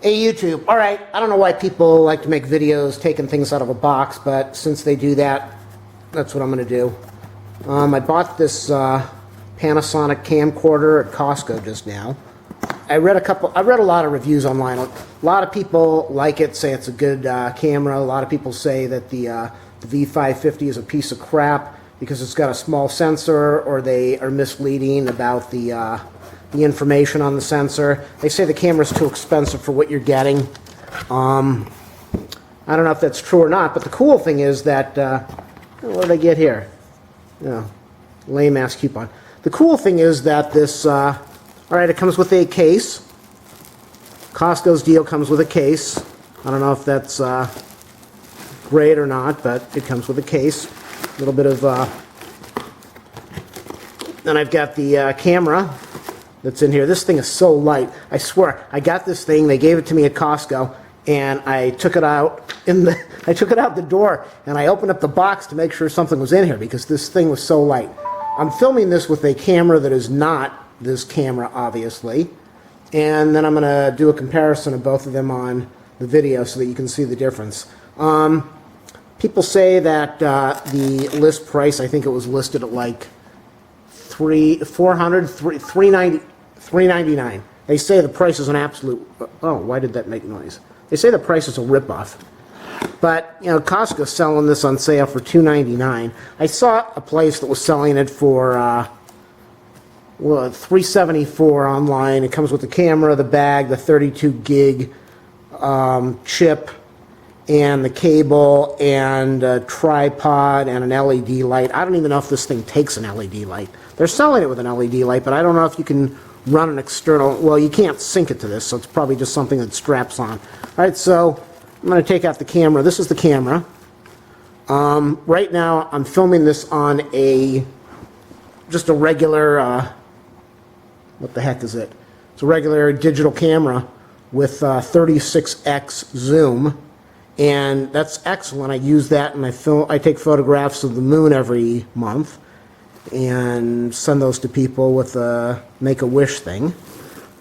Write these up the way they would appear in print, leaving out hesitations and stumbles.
Hey YouTube, alright, I don't know why people like to make videos taking things out of a box, but since they do that, that's what I'm going to do. I bought this Panasonic camcorder at Costco just now. I read a lot of reviews online. A lot of people like it, say it's a good camera. A lot of people say that the V550 is a piece of crap because it's got a small sensor, or they are misleading about the information on the sensor. They say the camera's too expensive for what you're getting. I don't know if that's true or not, but the cool thing is that, what did I get here? No, lame ass coupon. The cool thing is that this, alright, it comes with a case. Costco's deal comes with a case. I don't know if that's great or not, but it comes with a case. A little bit of, then I've got the camera that's in here. This thing is so light. I swear, I got this thing, they gave it to me at Costco, and I took it out I took it out the door, and I opened up the box to make sure something was in here because this thing was so light. I'm filming this with a camera that is not this camera, obviously, and then I'm going to do a comparison of both of them on the video so that you can see the difference. People say that the list price, I think it was listed at like $399. They say the price is an absolute, oh, why did that make noise? They say the price is a ripoff. But, you know, Costco's selling this on sale for $299. I saw a place that was selling it for $374 online. It comes with the camera, the bag, the 32 gig chip, and the cable, and a tripod, and an LED light. I don't even know if this thing takes an LED light. They're selling it with an LED light, but I don't know if you can run an external, well, you can't sync it to this, so it's probably just something that straps on. Alright, so I'm going to take out the camera. This is the camera. Right now, I'm filming this on just a regular, what the heck is it? It's a regular digital camera with 36x zoom. And that's excellent. I use that, and I take photographs of the moon every month and send those to people with a Make-A-Wish thing.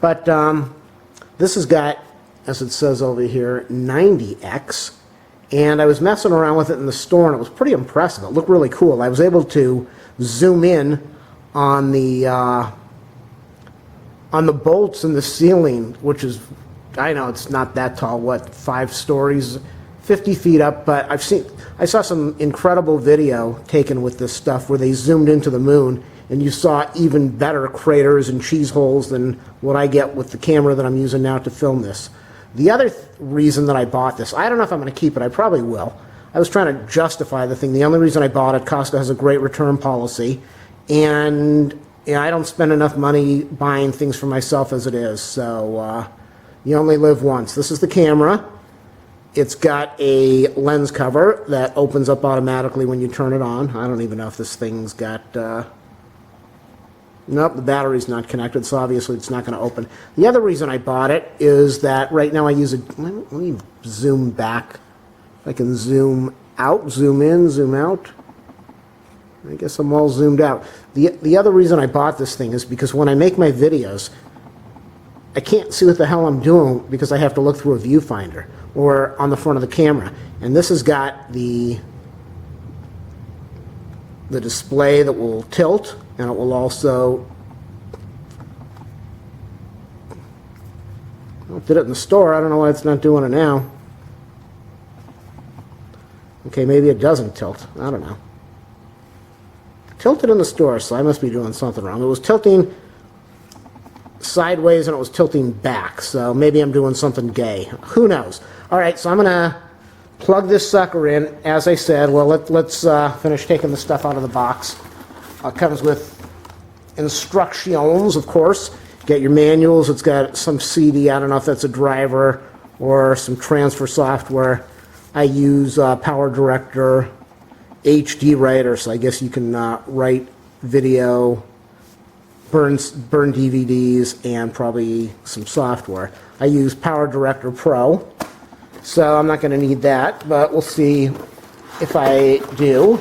But this has got, as it says over here, 90x, and I was messing around with it in the store, and it was pretty impressive. It looked really cool. I was able to zoom in on the bolts in the ceiling, which is, I know it's not that tall, what, 5 stories? 50 feet up, but I saw some incredible video taken with this stuff where they zoomed into the moon and you saw even better craters and cheese holes than what I get with the camera that I'm using now to film this. The other reason that I bought this, I don't know if I'm going to keep it, I probably will. I was trying to justify the thing. The only reason I bought it, Costco has a great return policy, and you know, I don't spend enough money buying things for myself as it is, so you only live once. This is the camera. It's got a lens cover that opens up automatically when you turn it on. I don't even know if this thing's got... Nope, the battery's not connected, so obviously it's not going to open. The other reason I bought it is that right now I use a... Let me zoom back. If I can zoom out, zoom in, zoom out. I guess I'm all zoomed out. The other reason I bought this thing is because when I make my videos, I can't see what the hell I'm doing because I have to look through a viewfinder or on the front of the camera. And this has got the display that will tilt, and it will also, well, it did it in the store. I don't know why it's not doing it now. Okay, maybe it doesn't tilt. I don't know. Tilted in the store, so I must be doing something wrong. It was tilting sideways and it was tilting back, so maybe I'm doing something gay. Who knows? Alright, so I'm going to plug this sucker in. As I said, well, let's finish taking the stuff out of the box. It comes with instructions, of course. Get your manuals. It's got some CD. I don't know if that's a driver or some transfer software. I use Power Director HD Writer, so I guess you can write video, burn DVDs, and probably some software. I use Power Director Pro, so I'm not going to need that, but we'll see if I do.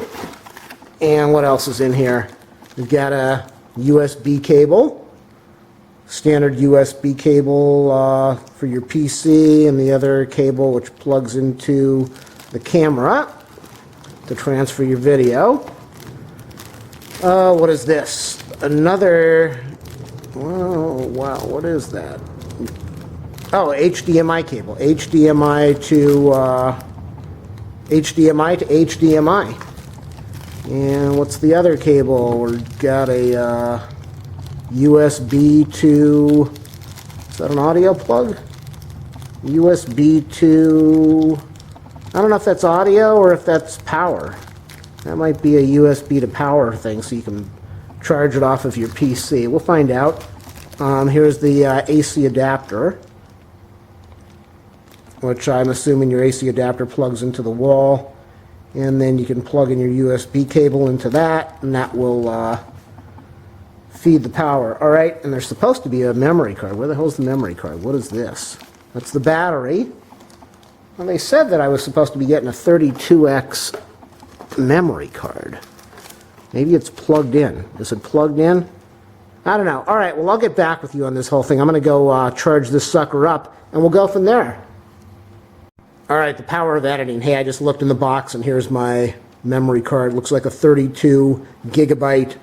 And what else is in here? We've got a USB cable, standard USB cable for your PC, and the other cable which plugs into the camera to transfer your video. What is this? Another, oh, wow, what is that? Oh, HDMI cable. HDMI to HDMI. And what's the other cable? We've got a USB to, is that an audio plug? USB to, I don't know if that's audio or if that's power. That might be a USB to power thing, so you can charge it off of your PC. We'll find out. Here's the AC adapter, which I'm assuming your AC adapter plugs into the wall, and then you can plug in your USB cable into that, and that will feed the power. All right, and there's supposed to be a memory card. Where the hell's the memory card? What is this? That's the battery. Well, they said that I was supposed to be getting a 32X memory card. Maybe it's plugged in. Is it plugged in? I don't know. All right, well, I'll get back with you on this whole thing. I'm going to go charge this sucker up, and we'll go from there. All right, the power of editing. Hey, I just looked in the box, and here's my memory card. Looks like a 32 gigabyte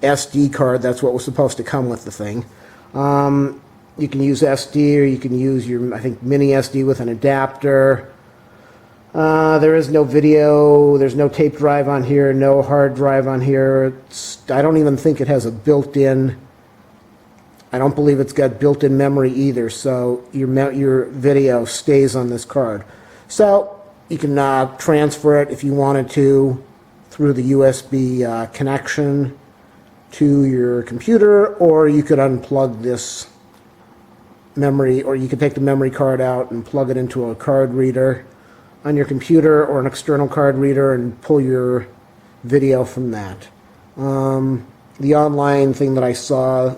SD card. That's what was supposed to come with the thing. You can use SD, or you can use your, I think, mini SD with an adapter. There is no video, there's no tape drive on here, no hard drive on here. I don't even think it has a built-in, I don't believe it's got built-in memory either, so your video stays on this card. So you can transfer it if you wanted to through the USB connection to your computer, or you could unplug this memory, or you could take the memory card out and plug it into a card reader on your computer or an external card reader and pull your video from that. The online thing that I saw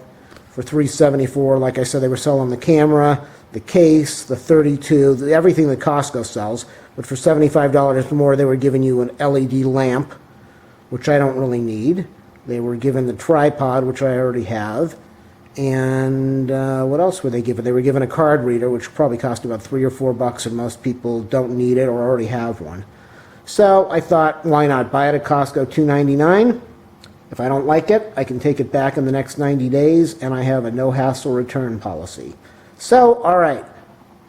for $374, like I said, they were selling the camera, the case, the 32, everything that Costco sells, but for $75 more they were giving you an LED lamp, which I don't really need. They were given the tripod, which I already have. And what else were they given? They were given a card reader, which probably cost about $3 or $4, and most people don't need it or already have one. So I thought, why not? Buy it at Costco, $2.99. If I don't like it, I can take it back in the next 90 days, and I have a no-hassle return policy. So, all right.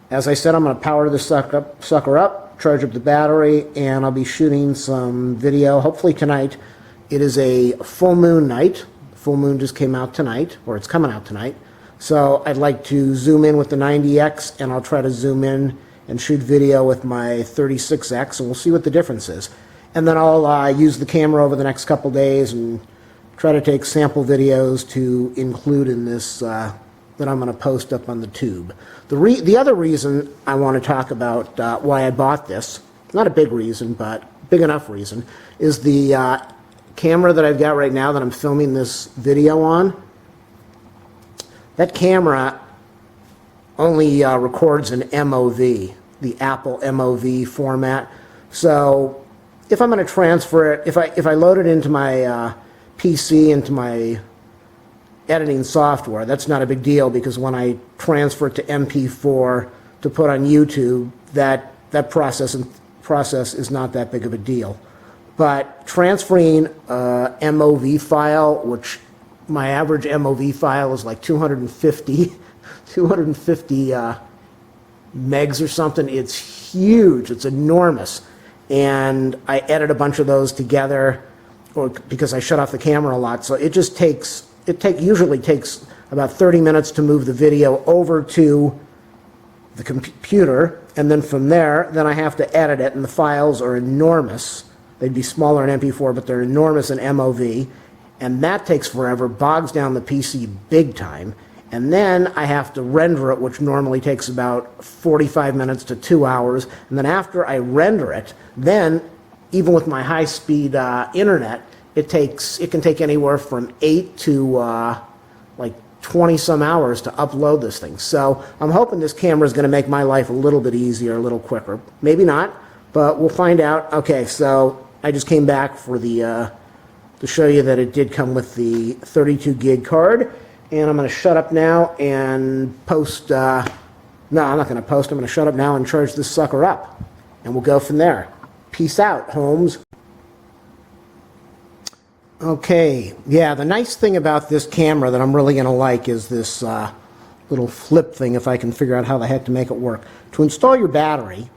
As I said, I'm going to power this sucker up, charge up the battery, and I'll be shooting some video, hopefully tonight. It is a full moon night. Full moon just came out tonight, or it's coming out tonight. So I'd like to zoom in with the 90X, and I'll try to zoom in and shoot video with my 36X, and we'll see what the difference is. And then I'll use the camera over the next couple days and try to take sample videos to include in this that I'm going to post up on the tube. The other reason I want to talk about why I bought this, not a big reason, but big enough reason, is the camera that I've got right now that I'm filming this video on. That camera only records an MOV, the Apple MOV format. So if I'm going to transfer it, if I load it into my PC, into my editing software, that's not a big deal, because when I transfer it to MP4 to put on YouTube, that process is not that big of a deal. But transferring a MOV file, which my average MOV file is like 250 megs or something. It's huge. It's enormous. And I edit a bunch of those together, because I shut off the camera a lot. So it just usually takes about 30 minutes to move the video over to the computer. And then from there, then I have to edit it. And the files are enormous. They'd be smaller in MP4, but they're enormous in MOV. And that takes forever, bogs down the PC big time. And then I have to render it, which normally takes about 45 minutes to 2 hours. And then after I render it, then even with my high-speed internet, it can take anywhere from 8 to like 20-some hours to upload this thing. So I'm hoping this camera is going to make my life a little bit easier, a little quicker. Maybe not, but we'll find out. Okay, so I just came back for the to show you that it did come with the 32 gig card, And I'm going to shut up now and post. No, I'm not going to post. I'm going to shut up now and charge this sucker up. And we'll go from there. Peace out, Holmes. Okay, yeah, the nice thing about this camera that I'm really going to like is this little flip thing, if I can figure out how the heck to make it work. To install your battery,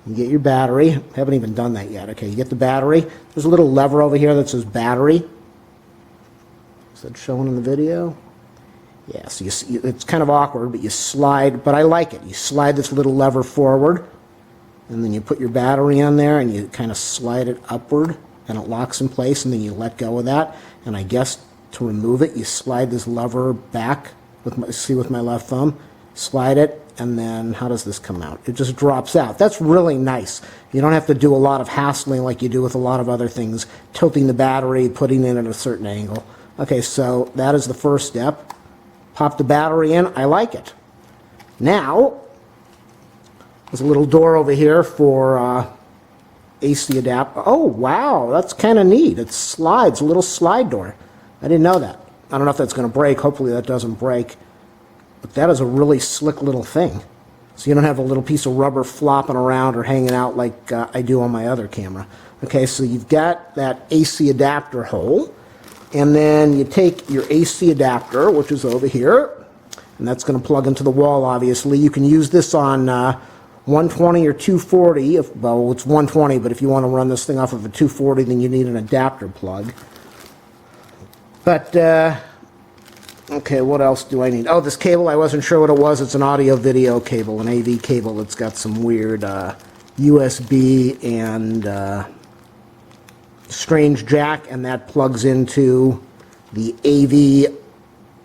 you get your battery. I haven't even done that yet. Okay, you get the battery. There's a little lever over here that says battery. Is that showing in the video? Yeah, so it's kind of awkward, but you slide, but I like it. You slide this little lever forward, and then you put your battery on there, and you kind of slide it upward, and it locks in place, and then you let go of that. And I guess to remove it, you slide this lever back, with my left thumb, slide it, and then how does this come out? It just drops out. That's really nice. You don't have to do a lot of hassling like you do with a lot of other things, tilting the battery, putting it at a certain angle. Okay, so that is the first step. Pop the battery in. I like it. Now, there's a little door over here for AC adapter. Oh, wow, that's kind of neat. It slides, a little slide door. I didn't know that. I don't know if that's going to break. Hopefully that doesn't break. But that is a really slick little thing. So you don't have a little piece of rubber flopping around or hanging out like I do on my other camera. Okay, so you've got that AC adapter hole. And then you take your AC adapter, which is over here. And that's going to plug into the wall, obviously. You can use this on 120 or 240. Well, it's 120, but if you want to run this thing off of a 240, then you need an adapter plug. But, okay, what else do I need? Oh, this cable, I wasn't sure what it was. It's an audio-video cable, an AV cable that's got some weird USB and strange jack, and that plugs into the AV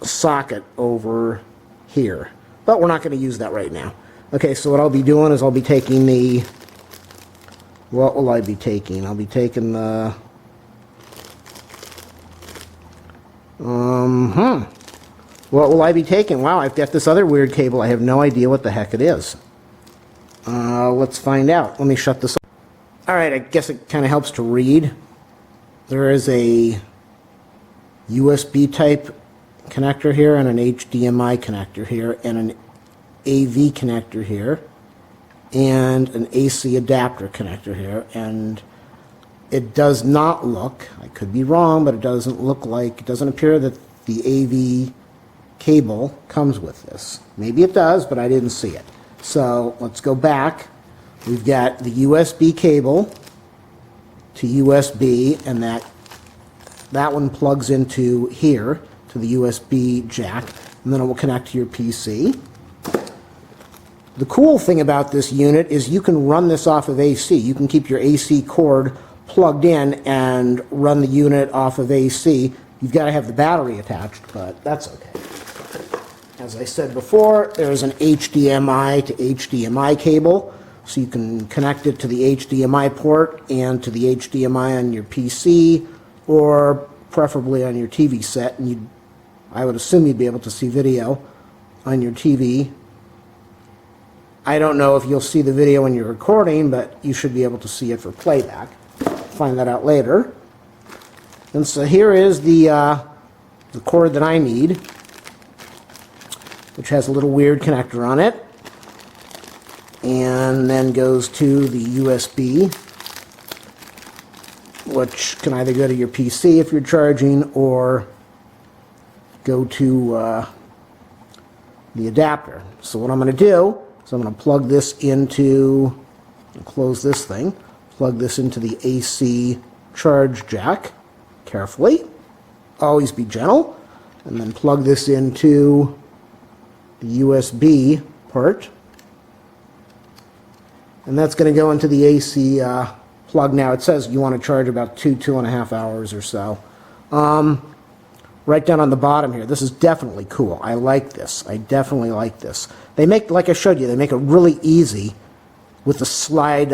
socket over here. But we're not going to use that right now. Okay, so what I'll be doing is I'll be taking the... What will I be taking? I'll be taking the... What will I be taking? Wow, I've got this other weird cable. I have no idea what the heck it is. Let's find out. Let me shut this off. Alright, I guess it kind of helps to read. There is a USB type connector here and an HDMI connector here and an AV connector here and an AC adapter connector here, and it does not look, I could be wrong, but it doesn't look like, it doesn't appear that the AV cable comes with this. Maybe it does, but I didn't see it. So let's go back. We've got the USB cable to USB, and that one plugs into here to the USB jack, and then it will connect to your PC. The cool thing about this unit is you can run this off of AC. You can keep your AC cord plugged in and run the unit off of AC. You've got to have the battery attached, but that's okay. As I said before, there's an HDMI to HDMI cable, so you can connect it to the HDMI port and to the HDMI on your PC, or preferably on your TV set, and I would assume you'd be able to see video on your TV. I don't know if you'll see the video when you're recording, but you should be able to see it for playback. Find that out later. And so here is the cord that I need, which has a little weird connector on it, and then goes to the USB, which can either go to your PC if you're charging, or go to the adapter. So what I'm going to do is I'm going to plug this into, close this thing, plug this into the AC charge jack carefully. Always be gentle. And then plug this into the USB port. And that's going to go into the AC plug now. It says you want to charge about 2.5 hours or so. Right down on the bottom here, this is definitely cool. I like this. I definitely like this. They make, like I showed you, they make it really easy with the slide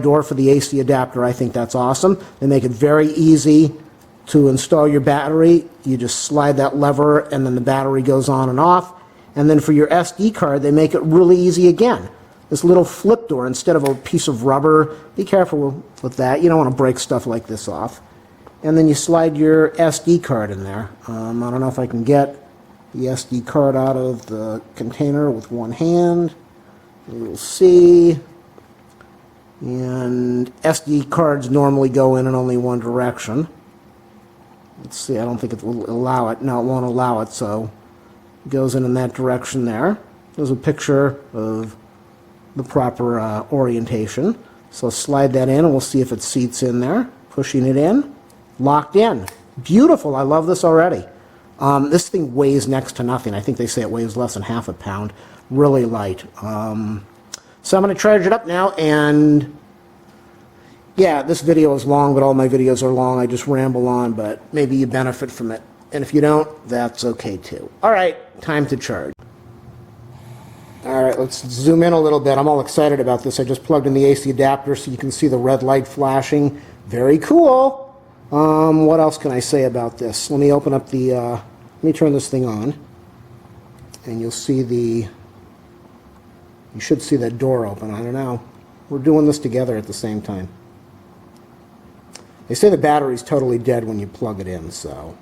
door for the AC adapter. I think that's awesome. They make it very easy to install your battery. You just slide that lever and then the battery goes on and off. And then for your SD card, they make it really easy again. This little flip door instead of a piece of rubber. Be careful with that. You don't want to break stuff like this off. And then you slide your SD card in there. I don't know if I can get the SD card out of the container with one hand. You'll see. And SD cards normally go in only one direction. Let's see, I don't think it will allow it. No, it won't allow it, so it goes in that direction there. There's a picture of the proper orientation. So slide that in and we'll see if it seats in there. Pushing it in, locked in. Beautiful, I love this already. This thing weighs next to nothing. I think they say it weighs less than half a pound. Really light. So I'm going to charge it up now, and yeah, this video is long, but all my videos are long. I just ramble on, but maybe you benefit from it. And if you don't, that's okay too. All right, time to charge. All right, let's zoom in a little bit. I'm all excited about this. I just plugged in the AC adapter so you can see the red light flashing. Very cool. What else can I say about this? Let me open up the, let me turn this thing on. And you'll see the, you should see that door open. I don't know. We're doing this together at the same time. They say the battery's totally dead when you plug it in, so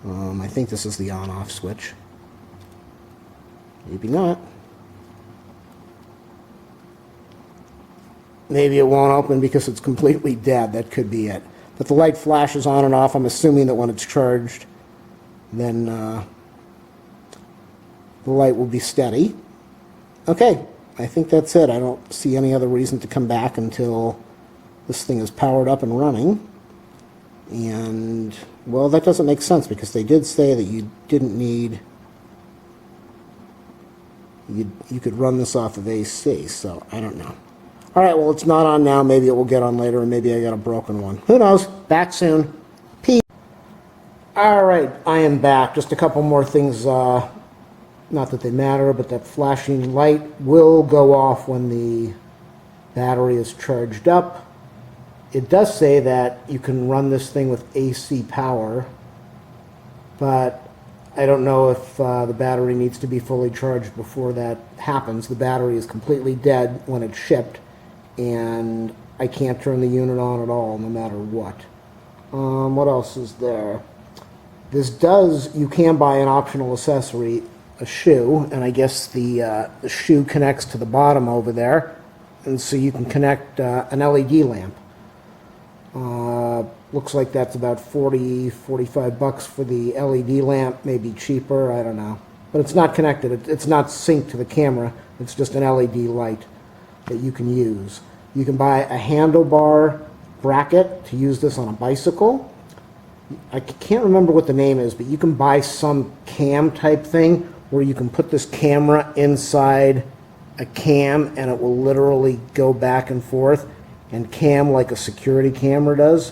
I think this is the on-off switch. Maybe not. Maybe it won't open because it's completely dead. That could be it. But the light flashes on and off. I'm assuming that when it's charged, then the light will be steady. Okay, I think that's it. I don't see any other reason to come back until this thing is powered up and running. And, well, that doesn't make sense because they did say that you didn't need, you could run this off of AC, so I don't know. All right, well, it's not on now. Maybe it will get on later, and maybe I got a broken one. Who knows? Back soon. Peace. All right, I am back. Just a couple more things, not that they matter, but that flashing light will go off when the battery is charged up. It does say that you can run this thing with AC power, but I don't know if the battery needs to be fully charged before that happens. The battery is completely dead when it's shipped, and I can't turn the unit on at all, no matter what. What else is there? This does, you can buy an optional accessory, a shoe, and I guess the shoe connects to the bottom over there, and so you can connect an LED lamp. Looks like that's about 45 bucks for the LED lamp, maybe cheaper, I don't know. But it's not connected, it's not synced to the camera, it's just an LED light that you can use. You can buy a handlebar bracket to use this on a bicycle. I can't remember what the name is, but you can buy some cam type thing where you can put this camera inside a cam and it will literally go back and forth and cam like a security camera does.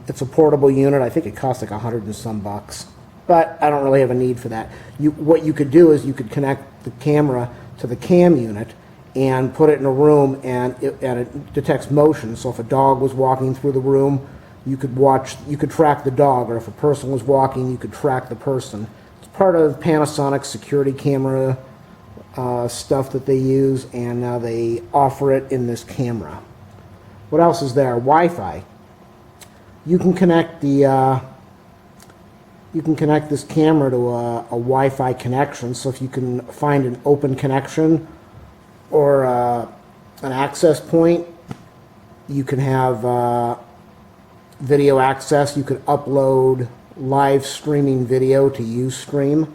It's a portable unit. I think it costs like $100 and some bucks, but I don't really have a need for that. What you could do is you could connect the camera to the cam unit and put it in a room, and it detects motion. So if a dog was walking through the room, you could track the dog, or if a person was walking, you could track the person. It's part of Panasonic security camera stuff that they use, and now they offer it in this camera. What else is there? Wi-Fi. You can connect the you can connect this camera to a Wi-Fi connection. So if you can find an open connection or an access point, you can have video access. You could upload live streaming video to Ustream.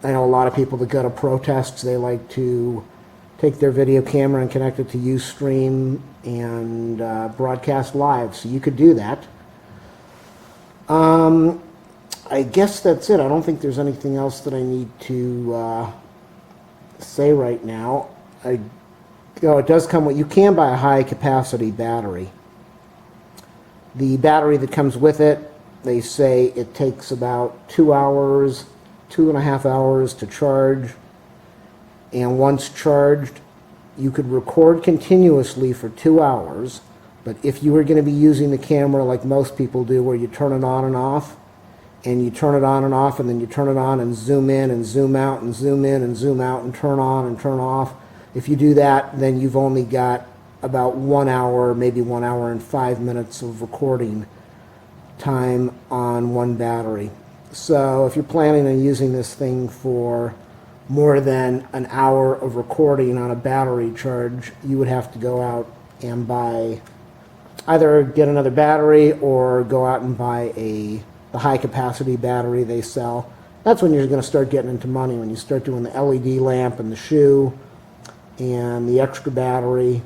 I know a lot of people that go to protests, they like to take their video camera and connect it to Ustream and broadcast live, so you could do that. I guess that's it. I don't think there's anything else that I need to say right now. It does come with, you can buy a high capacity battery. The battery that comes with it, they say it takes about 2 hours, 2.5 hours to charge, and once charged you could record continuously for 2 hours. But if you were going to be using the camera like most people do, where you turn it on and off, and you turn it on and off, and then you turn it on and zoom in and zoom out and zoom in and zoom out and turn on and turn off, if you do that, then you've only got about 1 hour, maybe 1 hour and 5 minutes of recording time on one battery. So if you're planning on using this thing for more than an hour of recording on a battery charge, you would have to go out and buy, either get another battery or go out and buy the high capacity battery they sell. That's when you're going to start getting into money, when you start doing the LED lamp and the shoe and the extra battery.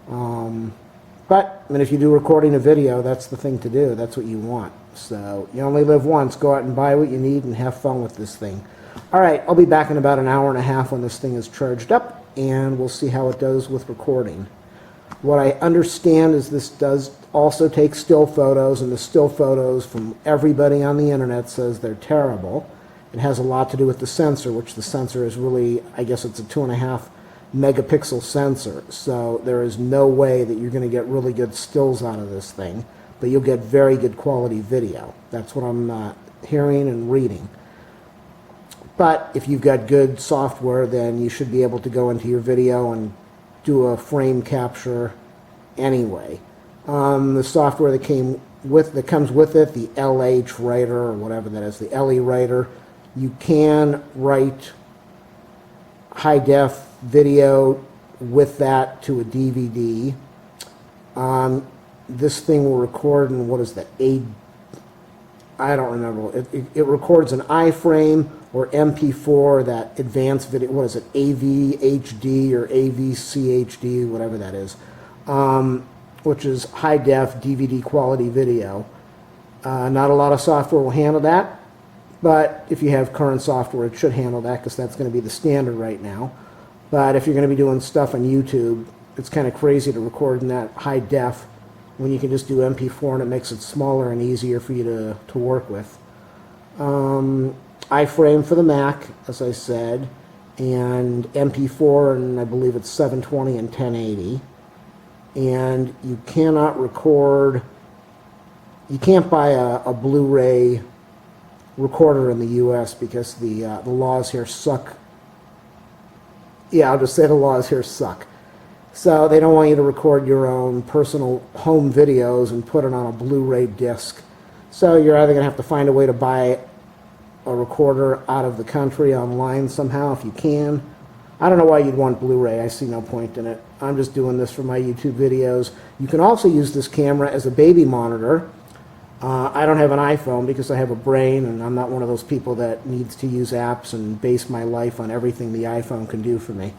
But I mean, if you do recording a video, that's the thing to do. That's what you want. So you only live once. Go out and buy what you need and have fun with this thing. All right, I'll be back in about an hour and a half when this thing is charged up, and we'll see how it does with recording. What I understand is this does also take still photos, and the still photos from everybody on the internet says they're terrible. It has a lot to do with the sensor, which the sensor is really, I guess it's a 2.5 megapixel sensor. So there is no way that you're going to get really good stills out of this thing, but you'll get very good quality video. That's what I'm hearing and reading. But if you've got good software, then you should be able to go into your video and do a frame capture anyway. The software that comes with it, the LH writer or whatever that is, the LE writer, you can write high def video with that to a DVD. This thing will record in, what is that, I don't remember. It records an iframe or MP4, that advanced video, what is it, AVHD or AVCHD, whatever that is, which is high def DVD quality video. Not a lot of software will handle that, but if you have current software, it should handle that, because that's going to be the standard right now. But if you're going to be doing stuff on YouTube, it's kind of crazy to record in that high def when you can just do MP4, and it makes it smaller and easier for you to work with. iframe for the Mac, as I said, and MP4, and I believe it's 720 and 1080. And you cannot record, you can't buy a Blu-ray recorder in the US because the laws here suck. Yeah, I'll just say the laws here suck. So they don't want you to record your own personal home videos and put it on a Blu-ray disc. So you're either going to have to find a way to buy a recorder out of the country online somehow if you can. I don't know why you'd want Blu-ray. I see no point in it. I'm just doing this for my YouTube videos. You can also use this camera as a baby monitor. I don't have an iPhone because I have a brain, and I'm not one of those people that needs to use apps and base my life on everything the iPhone can do for me.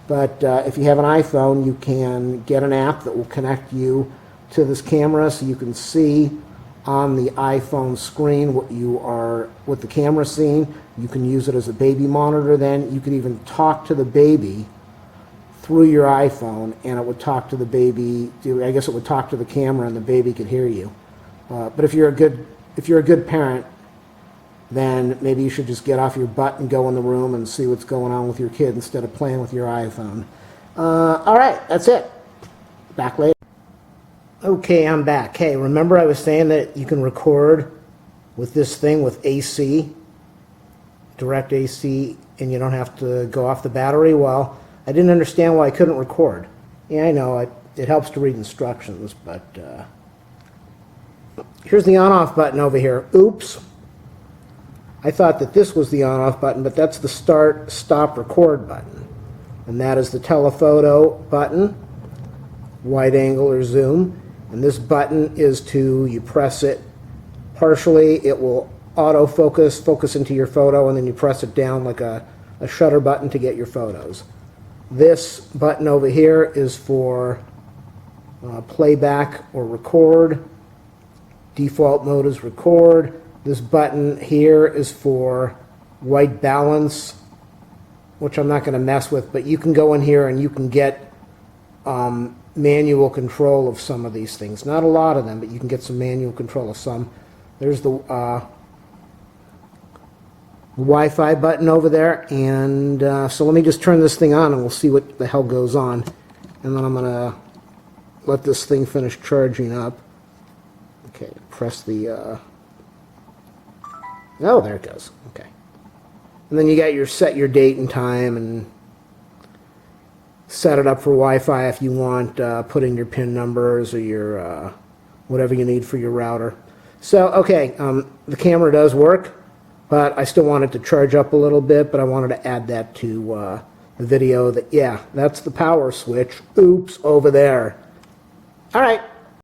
But if you have an iPhone, you can get an app that will connect you to this camera, so you can see on the iPhone screen what the camera's seeing. You can use it as a baby monitor. Then you could even talk to the baby through your iPhone, and it would talk to the baby. I guess it would talk to the camera, and the baby could hear you. But if you're a good parent, then maybe you should just get off your butt and go in the room and see what's going on with your kid instead of playing with your iPhone. All right, that's it. Back later. Okay, I'm back. Hey, remember I was saying that you can record with this thing with AC, direct AC, and you don't have to go off the battery? Well, I didn't understand why I couldn't record. Yeah, I know, it helps to read instructions, but here's the on-off button over here. Oops. I thought that this was the on-off button, but that's the start, stop, record button. And that is the telephoto button, wide angle or zoom. And this button is you press it partially, it will autofocus, focus into your photo, and then you press it down like a shutter button to get your photos. This button over here is for playback or record. Default mode is record. This button here is for white balance, which I'm not going to mess with, but you can go in here and you can get manual control of some of these things. Not a lot of them, but you can get some manual control of some. There's the Wi-Fi button over there, and so let me just turn this thing on and we'll see what the hell goes on. And then I'm going to let this thing finish charging up. Okay, press the... Oh, there it goes. Okay. And then you got set your date and time and set it up for Wi-Fi if you want, put in your PIN numbers or your whatever you need for your router. So, okay, the camera does work, but I still want it to charge up a little bit, but I wanted to add that to the video that, yeah, that's the power switch. Oops, over there. All right.